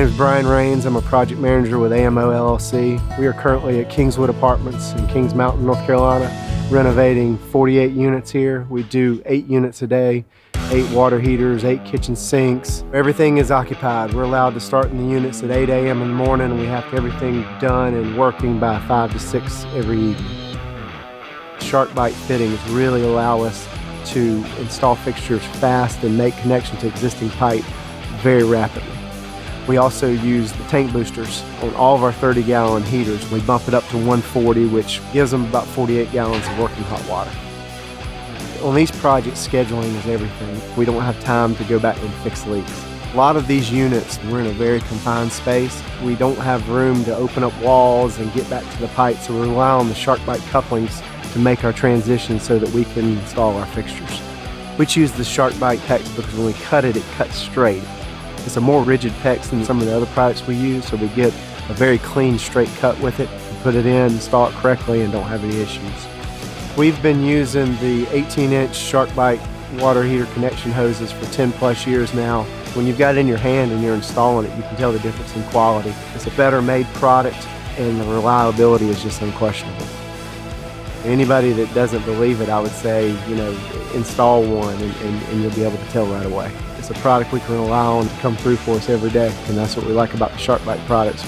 name is Bryan Raines. I'm a project manager with AMO LLC. We are currently at Kingswood Apartments in Kings Mountain, North Carolina, renovating 48 units here. We do 8 units a day, 8 water heaters, 8 kitchen sinks. Everything is occupied. We're allowed to start in the units at 8 a.m. in the morning, and we have everything done and working by 5 to 6 every evening. SharkBite fittings really allow us to install fixtures fast and make connection to existing pipe very rapidly. We also use the tank boosters on all of our 30-gallon heaters. We bump it up to 140, which gives them about 48 gallons of working hot water. On these projects, scheduling is everything. We don't have time to go back and fix leaks. A lot of these units, we're in a very confined space. We don't have room to open up walls and get back to the pipe, so we rely on the SharkBite couplings to make our transition so that we can install our fixtures. We choose the SharkBite PEX because when we cut it, it cuts straight. It's a more rigid PEX than some of the other products we use, so we get a very clean, straight cut with it. We put it in, install it correctly, and don't have any issues. We've been using the 18-inch SharkBite water heater connection hoses for 10 plus years now. When you've got it in your hand and you're installing it, you can tell the difference in quality. It's a better made product, and the reliability is just unquestionable. Anybody that doesn't believe it, I would say, install one and you'll be able to tell right away. It's a product we can rely on to come through for us every day, and that's what we like about the SharkBite products.